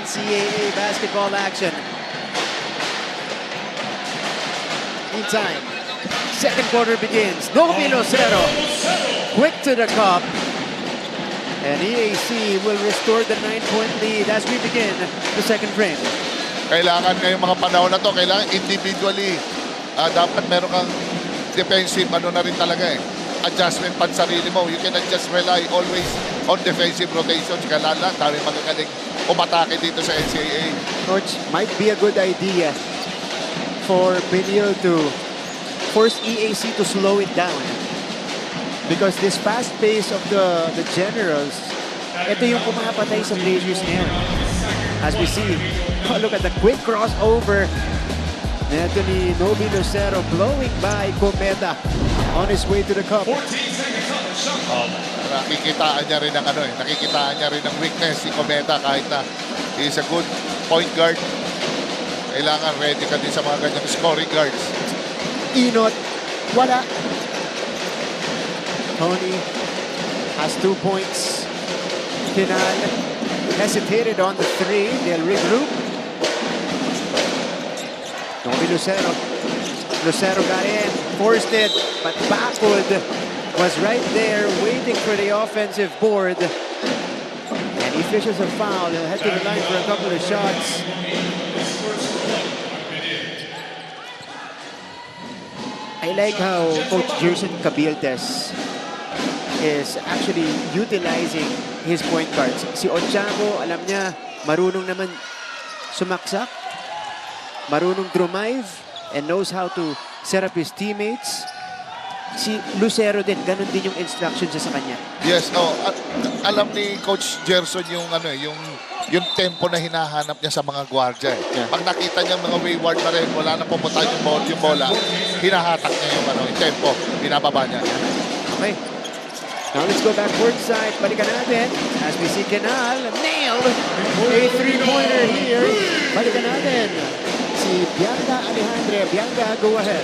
NCAA basketball action. Meantime, second quarter begins. Novi Lucero, quick to the cup. And EAC will restore the 9-point lead as we begin the second frame. Kailangan ngayong mga panahon na to, kailangan individually. Dapat meron kang defensive, ano na rin talaga adjustment pan sarili mo. You cannot just rely always on defensive rotations. Kailangan dami magagaling umatake dito sa NCAA. Coach, might be a good idea for Benilde to force EAC to slow it down. Because this fast pace of the Generals, ito yung pumapatay sa Blazers na yan. As we see, oh, look at the quick crossover. Ito ni Novi Lucero blowing by Cometa on his way to the cup. Nakikitaan niya rin ng nakikitaan niya rin ng weakness si Cometa kahit na he is a good point guard. Kailangan ready ka din sa mga ganyang scoring guards. Inot, wala. Tony has 2 points. Kinal hesitated on the 3. They'll regroup. Novi Lucero. Lucero got in, forced it, but Backward was right there waiting for the offensive board. And he fishes a foul. He'll head to the line for a couple of shots. I like how Coach Jerson Cabildes is actually utilizing his point guards. Si Ochago, alam niya, marunong naman sumaksak, marunong drive, and knows how to set up his teammates. Si Lucero din, ganun din yung instructions sa kanya. Yes, alam ni Coach Gerson yung yung tempo na hinahanap niya sa mga gwardiya. Yeah. Pag nakita niya mga wayward na rin, wala na pumunta yung bola, hinahatak niya yung tempo, binababa niya. Okay. Now let's go back courtside. Balikan natin as we see Kenal nailed a three-pointer here. Balikan natin si Bianca Alejandre. Bianca, go ahead.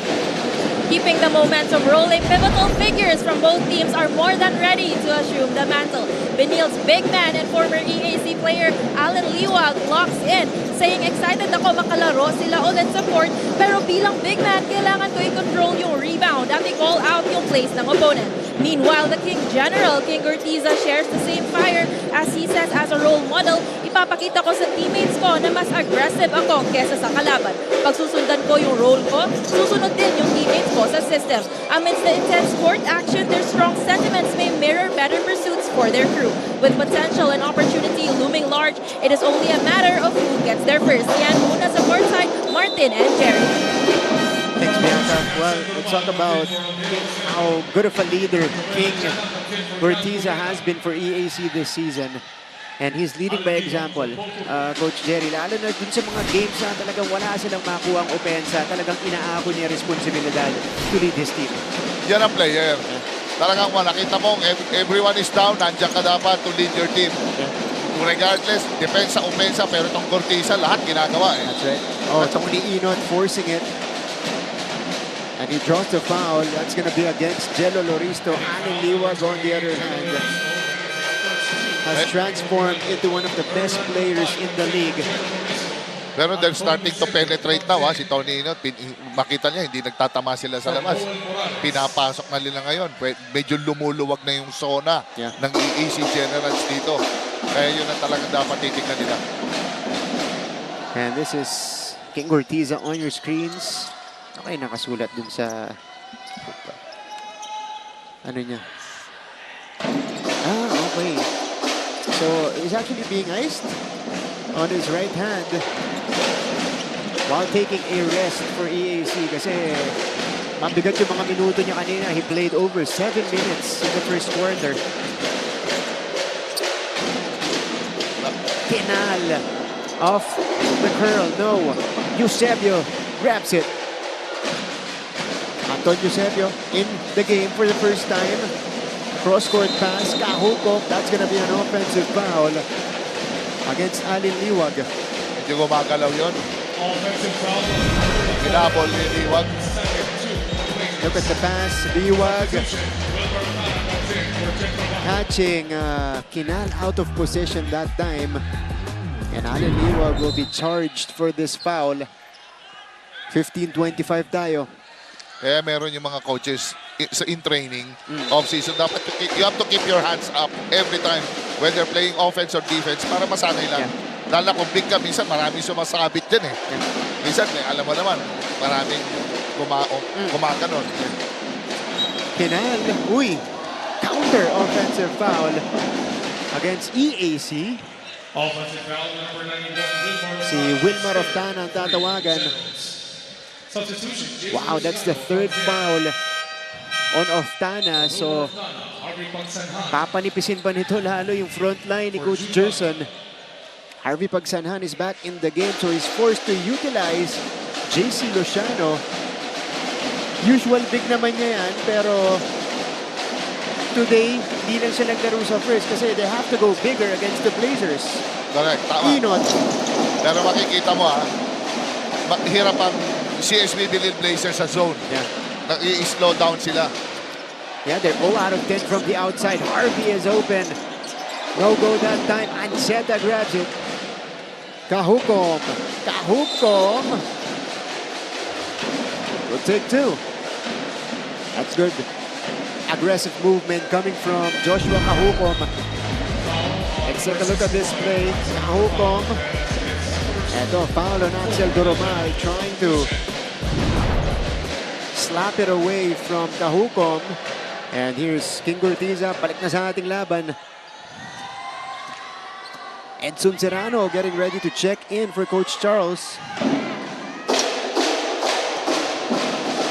Keeping the momentum rolling, pivotal figures from both teams are more than ready to assume the mantle. Benilde's big man and former EAC player Alan Liwag locks in, saying excited ako makalaro sila ulit sa court, pero bilang big man, kailangan ko i-control yung rebound at i-call out yung plays ng opponent. Meanwhile, the King General, King Ortiza, shares the same fire as he says as a role model. Ipapakita ko sa teammates ko na mas aggressive ako kesa sa kalaban. Pag susundan ko yung role ko, susunod din yung teammates ko sa system. Amidst the intense court action, their strong sentiments may mirror better pursuits for their crew. With potential and opportunity looming large, it is only a matter of who gets there first. Yan muna sa courtside, Martin and Jerry. Thanks, Bianca. Well, let's talk about how good of a leader King Ortiza has been for EAC this season. And he's leading by example, Coach Jerry. Lalo na dun sa mga games na talagang wala silang makuha ang opensa, talagang inaako niya responsibilidad to lead his team. Yan ang player. Talagang nakita mo, everyone is down, nandiyan ka dapat to lead your team. Regardless, depensa, opensa, pero itong Ortiza, lahat ginagawa. That's right. Oh, Tony Inot forcing it. And he draws the foul. That's going to be against Jello Loristo. Alan Liwag, on the other hand, has transformed into one of the best players in the league. Pero they're starting to penetrate now. Si Tony Inot, makita niya, hindi nagtatama sila sa labas. Pinapasok na nila ngayon. Medyo lumuluwag na yung zona ng EAC Generals dito. Kaya yun ang talagang dapat titignan nila. And this is King Ortiza on your screens. Okay, nakasulat dun sa ano niya. Okay. So, he's actually being iced on his right hand while taking a rest for EAC kasi mabigat yung mga minuto niya kanina. He played over 7 minutes in the first quarter. Kenal off the curl. No. Eusebio grabs it. Anton Eusebio in the game for the first time. Cross-court pass, kahukok. That's gonna be an offensive foul against Alin Liwag. Medyo gumagalaw yun. Ginabol ni Liwag. Look at the pass, Liwag. Catching Kinal out of position that time. And Allen Liwag will be charged for this foul. 15-25 tayo. Kaya meron yung mga coaches in training, off-season, dapat you have to keep your hands up every time, whether playing offense or defense, para masanay lang. Lalo kung big ka, minsan maraming sumasabit dyan eh. Minsan, alam mo naman, maraming kumakanon. Pinal, counter offensive foul against EAC. Offensive foul number 91. Si Wilmar Oftana ang tatawagan. Substitution. Wow, that's the third foul on Oftana. So, papanipisin pa nito lalo yung front line ni Coach Gerson. Harvey Pagsanhan is back in the game, so he's forced to utilize JC Luciano. Usual big naman niya yan, pero today, hindi lang siya naglaro sa first kasi they have to go bigger against the Blazers. Correct, tama. Inot. Pero makikita mo hirap ang CSB Benilde Blazers sa zone. Nag-i-slow down sila. Yeah, they're 0 out of 10 from the outside. Harvey is open. No go that time. Ancheta grabs it. Kahukom. We'll take two. That's good. Aggressive movement coming from Joshua Kahukom. Let's take a look at this play. Kahukom. Eto, foul on Axel Doromal, trying to slap it away from Kahukom. And here's King Gurtiza, balik na sa ating laban. Edson Serrano getting ready to check in for Coach Charles.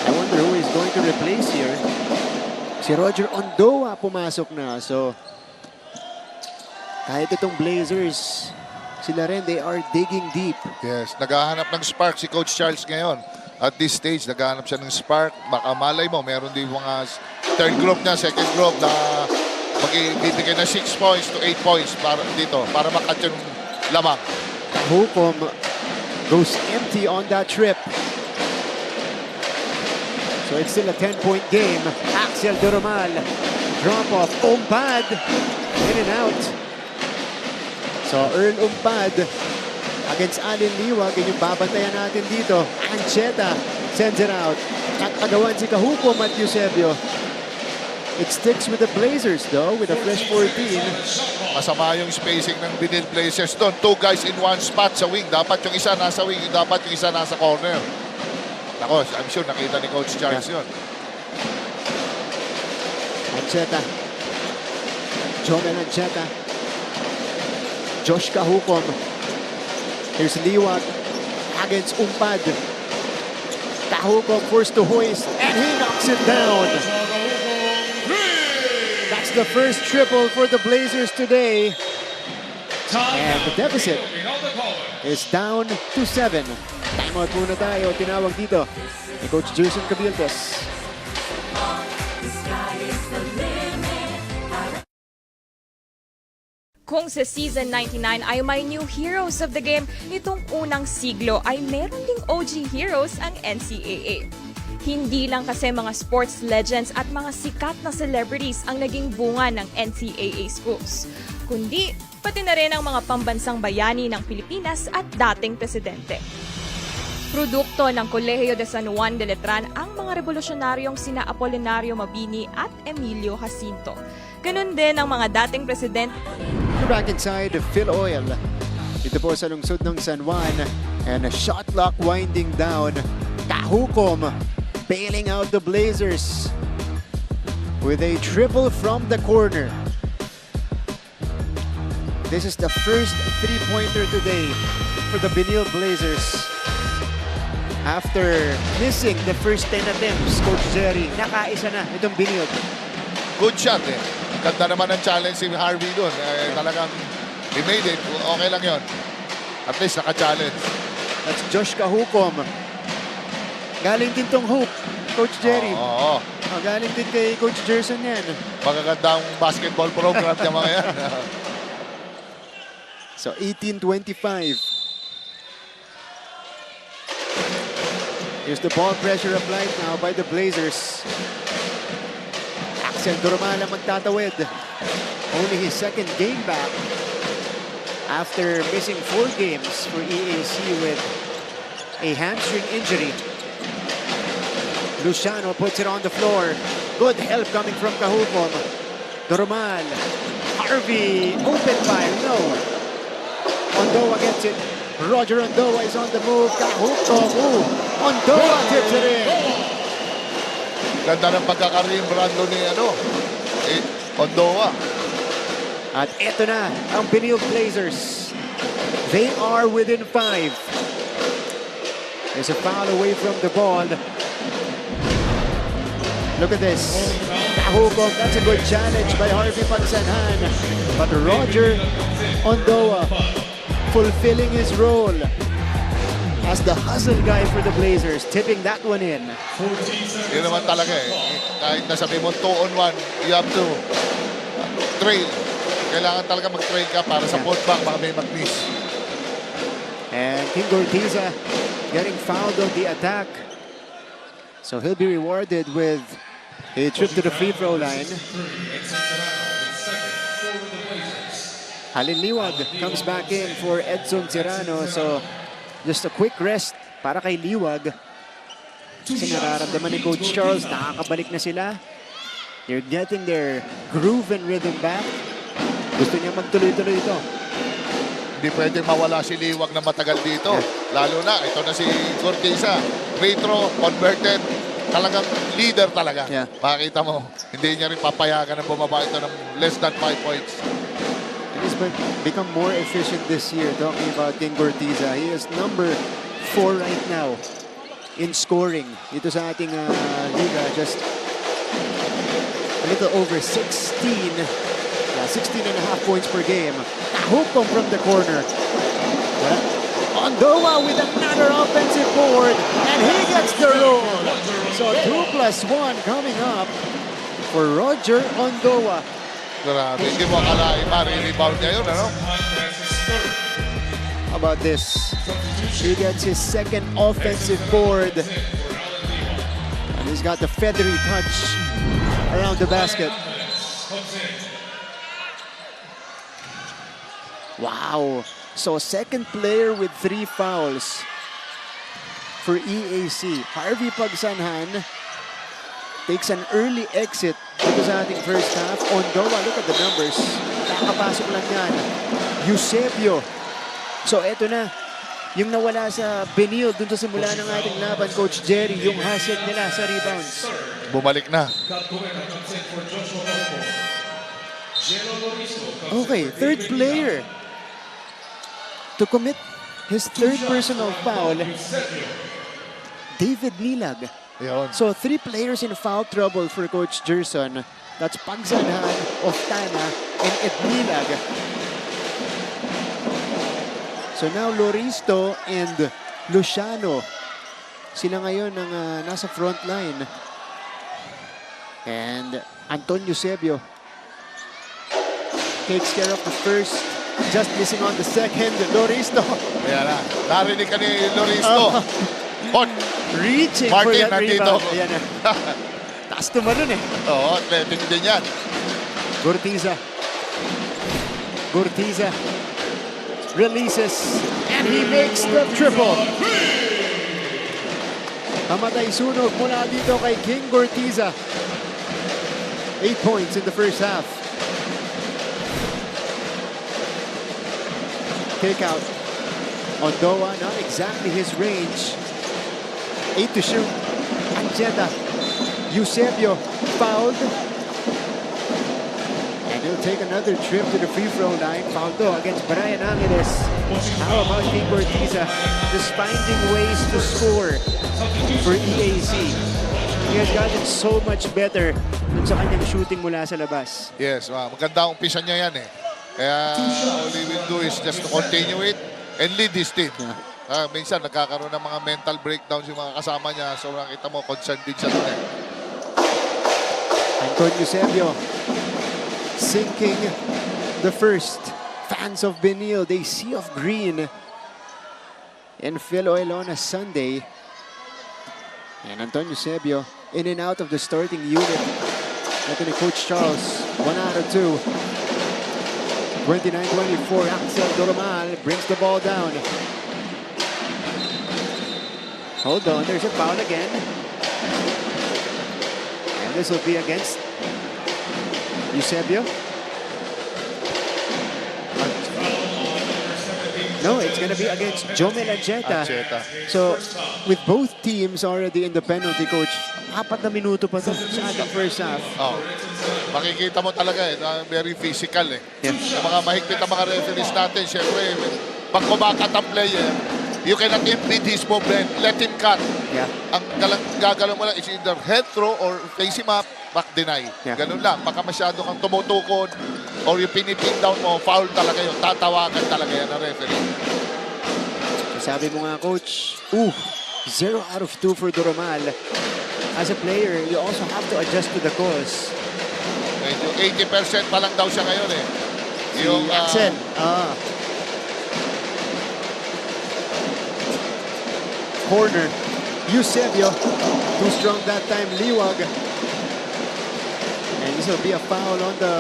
I wonder who is going to replace here. Si Roger Ondoa pumasok na. So, kahit itong Blazers, sila rin, they are digging deep. Yes, naghahanap ng spark si Coach Charles ngayon. At this stage, naghahanap siya ng spark. Baka malay mo, meron din mga third group na, second group na magbibigay na 6 points to 8 points para dito, para makat yung lamang. Hukom goes empty on that trip. So it's still a 10-point game. Axel Doromal, drop off. Umpad, in and out. So Earl Umpad against Allen Liwag. Yung babantayan natin dito. Ancheta sends it out. Nakagawan si Kahukom at Eusebio. It sticks with the Blazers though, with a fresh 14. Masama yung spacing ng Benilde Blazers doon. 2 guys in one spot sa wing. Dapat yung isa nasa wing, dapat yung isa nasa corner. Nako, I'm sure nakita ni Coach Charles yun. Ancheta. Joel Ancheta. Josh Kahukom. Here's Liwag against Umpad. Kahukom forced to hoist, and he knocks it down. That's the first triple for the Blazers today. And the deficit is down to 7. Timeout muna tayo. Tinawag dito ni Coach Gerson Cabildes. Kung sa Season 99 ay may new heroes of the game, nitong unang siglo ay meron ding OG heroes ang NCAA. Hindi lang kasi mga sports legends at mga sikat na celebrities ang naging bunga ng NCAA schools, kundi pati na rin ang mga pambansang bayani ng Pilipinas at dating presidente. Produkto ng Kolehiyo de San Juan de Letran ang mga revolusyonaryong sina Apolinario Mabini at Emilio Jacinto. Ganun din ang mga dating presidente. Back inside, Phil Oil. Ito po sa lungsod ng San Juan. And a shot clock winding down. Kahukom bailing out the Blazers with a triple from the corner. This is the first three-pointer today for the Benilde Blazers. After missing the first 10 attempts, Coach Jerry, nakaisa na itong Benilde. Good shot eh. Ganda naman ang challenge si Harvey doon. Talagang he made it. Okay lang yon. At least naka-challenge. That's Josh Kahukom. Galing din tong Hope, Coach Jerry. Oo. Galing din kay Coach Gerson yan. Magagandang basketball program niya mga yan. So 18-25. Here's the ball pressure applied now by the Blazers. Axel Doromal ang magtatawid. Only his second game back. after missing 4 games for EAC with a hamstring injury. Luciano puts it on the floor. Good help coming from Kahupom. Normal. Harvey, open fire, no. Ondoa gets it. Roger Ondoa is on the move. Kahupom, Ondoa tips it in. Ganda ng pagkakarim, Brando ni Ondoa. At eto na ang Benilde Blazers. They are within 5. There's a foul away from the ball. Look at this. Kahupom, that's a good challenge by Harvey Pagsanhan. But Roger Ondoa fulfilling his role as the hustle guy for the Blazers, tipping that one in. Yun naman talaga Kahit nasabi mo 2-on-1, you have to trail. Kailangan talaga mag-trail ka para sa putback, baka may mag-miss. And King Gortiza getting fouled on the attack. So he'll be rewarded with a trip to the free throw line. Halin Liwag comes back in for Edson Serrano. So just a quick rest para kay Liwag. Kasi nararamdaman ni Coach Charles, nakakabalik na sila. They're getting their groove and rhythm back. Gusto niya magtuloy-tuloy ito. Hindi pwedeng mawala si Liwag na matagal dito. Lalo na, ito na si Corteza. Free throw, converted. Talagang leader talaga. Yeah. Makikita mo, hindi niya rin papayagan na bumaba ito ng less than 5 points. He's become more efficient this year. Talking about King Gortiza, he is number 4 right now in scoring. Ito sa ating liga, just a little over 16 and a half points per game. Kahupom from the corner. Ondoa with another offensive board, and he gets the roll. So 2+1 coming up for Roger Ondoa. Grabe, hindi mo akalain rebound niya yun, ano? How about this? He gets his second offensive board. And he's got the feathery touch around the basket. Wow. So second player with 3 fouls for EAC. Harvey Pagsanhan takes an early exit dito sa ating first half. Ondoa, look at the numbers. Kakapasok lang yan. Eusebio. So eto na. Yung nawala sa Benilde dun sa simula ng ating laban, Coach Jerry, yung hashtag nila sa rebounds. Bumalik na. Okay, third player to commit his third personal foul, David Nilag. Yun. So 3 players in foul trouble for Coach Gerson. That's Pagsanhan, Oftana, and Nilag. So now Loristo and Luciano, sila ngayon ang nasa front line. And Antonio Eusebio takes care of the first, just missing on the second. Loristo. Ayan na. Narinig ka ni Loristo. Reaching Martin, for that nandito. rebound. Ayan na. Taas tumalun eh. Oo, athletic din yan. Gortiza releases, and he makes the triple. Kamatay sunog mula dito kay King Gortiza. 8 points in the first half. Kick out. Ondoa, not exactly his range. 8 to shoot. Anjeta. Eusebio fouled. And he'll take another trip to the free throw line. Foul though against Brian Angeles. How about King Gortiza just finding ways to score for EAC? He has gotten so much better dun sa kanyang shooting mula sa labas. Yes, maganda ang umpisa niya yan eh. Kaya all he will do is just to continue it and lead his team. Minsan nagkakaroon ng mga mental breakdowns yung mga kasama niya. So nakita mo, concerned din siya doon eh. Antonio Eusebio sinking the first. Fans of Benilde, a sea of green in Phil Oilona Sunday. And Antonio Eusebio in and out of the starting unit. Ito ni Coach Charles, 1 out of 2. 29-24, Axel Doromal brings the ball down. Hold on, there's a foul again. And this will be against Eusebio. No, it's going to be against Jomel Ancheta. So, with both teams already in the penalty, coach, 4 na minuto pa to sa ating first half. Oh. Makikita mo talaga na very physical Yeah. Yung mga mahigpit na mga referees natin, syempre, pag kumakat ang player, you cannot impede his movement. Let him cut. Yeah. Ang gagalaw mo lang is either head throw or face him up, back deny. Yeah. Ganun lang. Pagka masyado kang tumutukod or yung pinipin down mo, foul talaga yun. Tatawagan talaga yan ng referee. Sabi mo nga, coach, 0 out of 2 for Doromal. As a player, you also have to adjust to the calls. Medyo 80% pa lang daw siya ngayon Yung Axel. Corner. Eusebio. Too strong that time. Liwag. And this will be a foul on the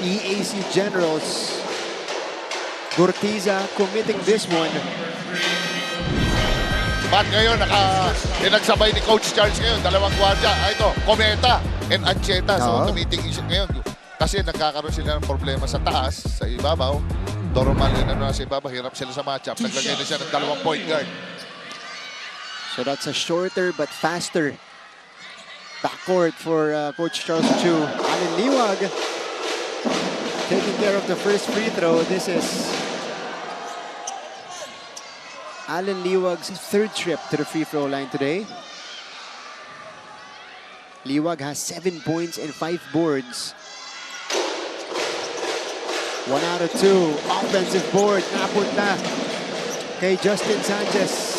EAC Generals. Gurtiza committing this one. But ngayon, pinagsabay ni Coach Charles ngayon, dalawang gwardiya. Ito, Cometa and Ancheta. So, tumitingin siya ngayon. Kasi nagkakaroon sila ng problema sa taas, sa ibabaw. Doromal yun sa ibabaw, hirap sila sa matchup. Naglagay na siya ng 2 point guard. So that's a shorter but faster backcourt for Coach Charles Chu. Allen Liwag taking care of the first free throw. This is Allen Liwag's 3rd trip to the free throw line today. Liwag has 7 points and 5 boards. 1 out of 2. Offensive board. Napunta kay Justin Sanchez.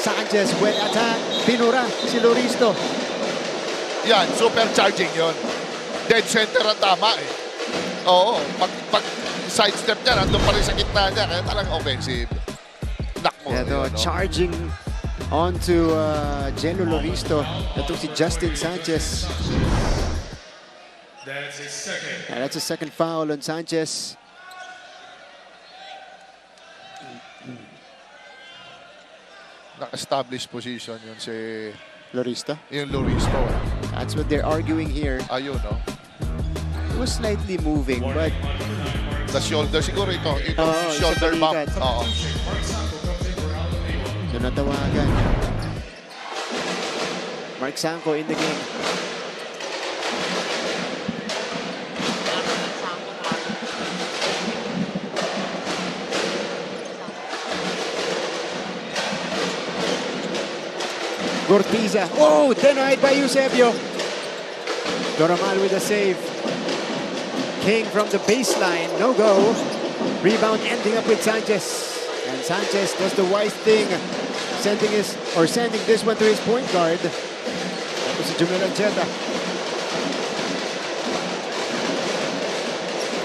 Sanchez, well attack. Pinura si Loristo. Yan, supercharging yon. Dead center ang tama Oo, pag sidestep niya, nandun pa rin sa gitna niya. Kaya talagang offensive. Knock mo. Charging onto Geno Loristo. Ito si Justin Sanchez. That's a second foul on Sanchez. Na-established position yun si Loristo. yung Loristo. That's what they're arguing here. Ayun, It was slightly moving, but The shoulder, siguro ito shoulder sa bump. balikat. Oo. so natawagan. Mark Sanko in the game. Gurtiza. Oh, denied by Eusebio. Doromal with a save. King from the baseline. No go. Rebound ending up with Sanchez. And Sanchez does the wise thing. Sending this one to his point guard. That was Jomel Ancheta.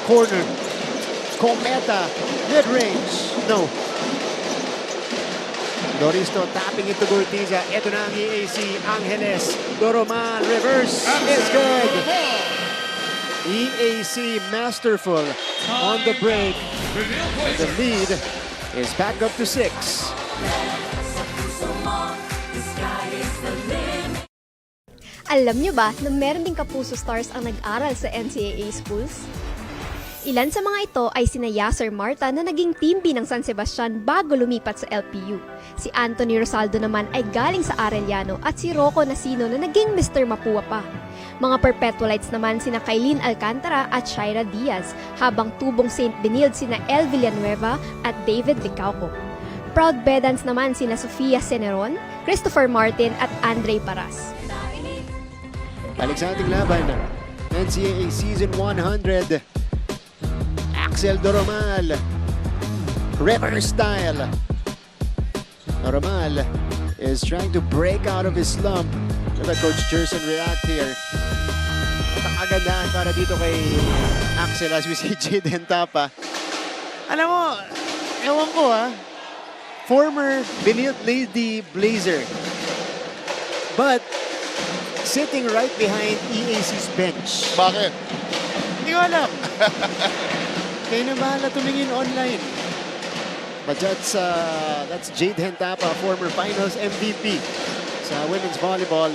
Corner. Cometa. Mid-range. No. Loristo tapping into Gurtiza. Ito na ang EAC. Angeles. Doromal. Reverse. It's good. EAC masterful on the break. And the lead is back up to 6. Alam nyo ba na meron ding kapuso stars ang nag-aral sa NCAA schools? Ilan sa mga ito ay sina Yasser Marta na naging team B ng San Sebastian bago lumipat sa LPU. Si Anthony Rosaldo naman ay galing sa Arellano at si Rocco Nasino na naging Mr. Mapua pa. Mga perpetualites naman sina Kailin Alcantara at Shaira Diaz, habang tubong St. Benilde sina El Villanueva at David Licauco. Proud Bedans naman sina Sofia Ceneron, Christopher Martin at Andre Paras. Balik sa ating laban. NCAA Season 100. Axel Doromal. Reverse style. Doromal is trying to break out of his slump. Look at Coach Jerson react here. At ang kagandahan para dito kay Axel as we see Jaden Tapa. Alam mo, ewan ko former Benilde Lady Blazer. But sitting right behind EAC's bench. Bakit? Hindi ko alam. Kayo na bahala tumingin online. But that's Jade Hentapa, former finals MVP sa women's volleyball.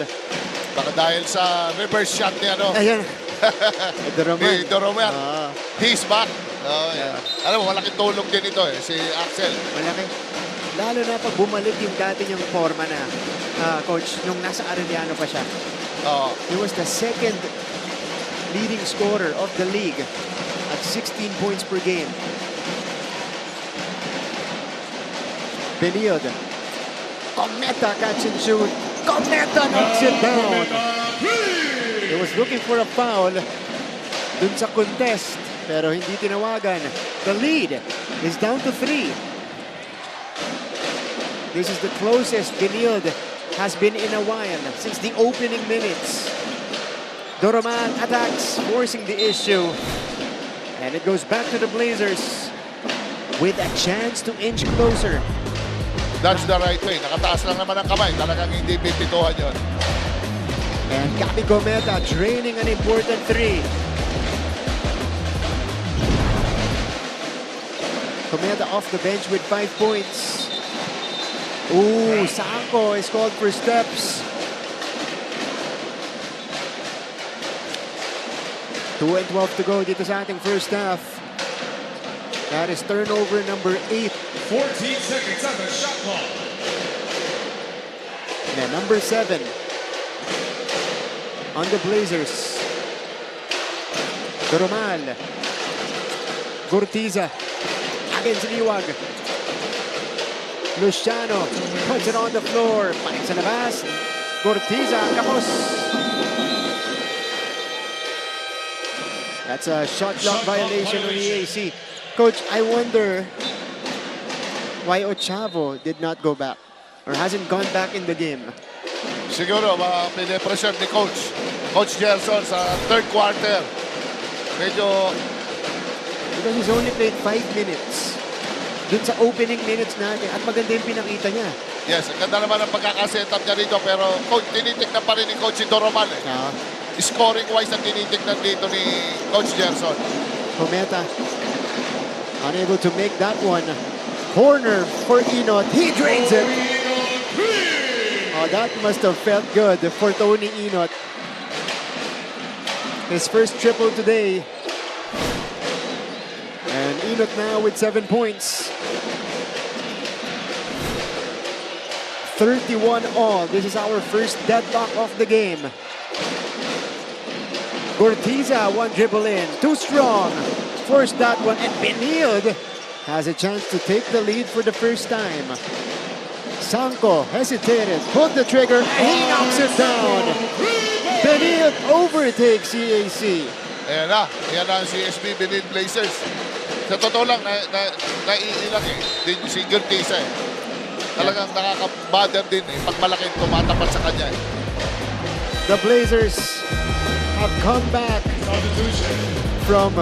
Baka dahil sa reverse shot ni ano, Ayan. ni Doroman. He's back. Oh, Yeah. Alam mo, malaking tulong din ito si Axel. Malaki. Lalo na pag bumalik yung dati niyang forma na, coach, nung nasa Arellano pa siya. Oh, He was the second leading scorer of the league at 16 points per game. Benilde. Cometa catch and shoot. Cometa knocks it down. He was looking for a foul dun sa contest, pero hindi tinawagan. The lead is down to 3. This is the closest Benilde has been in a while since the opening minutes. Doroman attacks, forcing the issue. And it goes back to the Blazers with a chance to inch closer. that's the right way. Nakataas lang naman ang kamay. Talagang hindi pipituhan yun. And Gabby Cometa draining an important 3. Cometa off the bench with 5 points. Ooh, Sanko is called for steps. 2:12 to go dito sa ating first half. That is turnover number 8. 14 seconds on the shot clock. And number 7 on the Blazers. Doromal. Gurtiza. Against Liwag. Luciano puts it on the floor. Panik sa labas. Gurtiza. Kapos. That's a shot clock violation on EAC. Coach, I wonder why Ochavo did not go back or hasn't gone back in the game. Siguro, pinipressure ni Coach Gerson sa third quarter. Medyo, Because he's only played 5 minutes. Dun sa opening minutes natin. At maganda yung pinakita niya. yes, ang ganda naman ang pagkakasetup niya rito. Pero coach, tinitignan pa rin ni Coach si Doromal. Scoring-wise ang tinitignan dito ni Coach Gerson. Cometa unable to make that one. Corner for Inot. He drains it. Oh, that must have felt good for Tony Inot. His first triple today. And Inot now with 7 points. 31 all. This is our first deadlock of the game. Gurtiza, one dribble in. Too strong. Forced that one. And Benilde has a chance to take the lead for the first time. Sanko hesitated, pulled the trigger, and he knocks it down. Benilde overtakes EAC. Ayan na ang CSB Benilde Blazers. Sa totoo lang, naiilang din si Gurtiza eh. Talagang nakaka-bother din eh. Pag malaking tumatapat sa kanya eh. The Blazers have come back from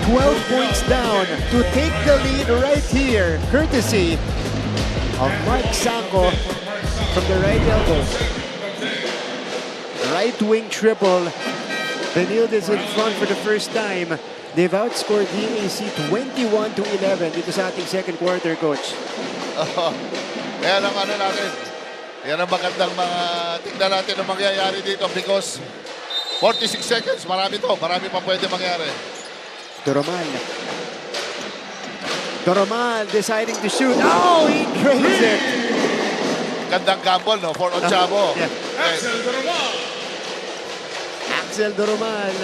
12 points down to take the lead right here, courtesy of Mike Sanko from the right elbow. Right wing triple. Benilde is in front for the first time. They've outscored EAC 21-11 dito sa ating second quarter, coach. Yan ang ano natin. Yan ang magandang mga tignan natin ang mangyayari dito because 46 seconds, marami to. Marami pa pwede mangyari. Doromal deciding to shoot. Oh, he drains it. Gandang gamble, no? For Ochavo. Yeah. Axel Doromal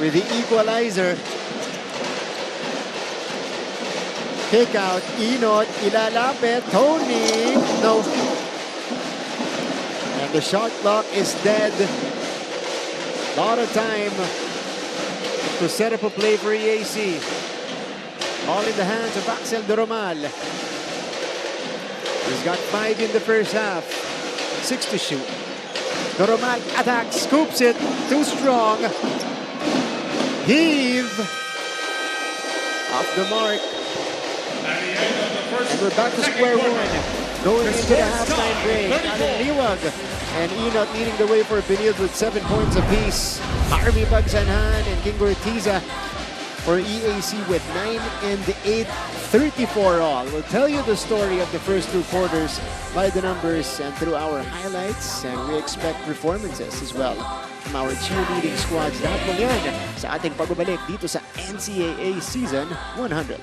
with the equalizer. Kick out. Inot. Ilalapit. Tony. No. And the shot clock is dead. Lot of time to set up a play for EAC. All in the hands of Axel Doromal. He's got 5 in the first half. 6 to shoot. Doromal attacks, scoops it. Too strong. Heave. Off the mark. And we're back to square one. Going into the halftime break, Alan Liwag and Enoch leading the way for Benilde with 7 points apiece. Harvey Bagsanhan and King Ortiza for EAC with 9 and 8, 34 all. We'll tell you the story of the first 2 quarters by the numbers and through our highlights, and we expect performances as well from our cheerleading squads. Lahat po yan sa ating pagbabalik dito sa NCAA Season 100.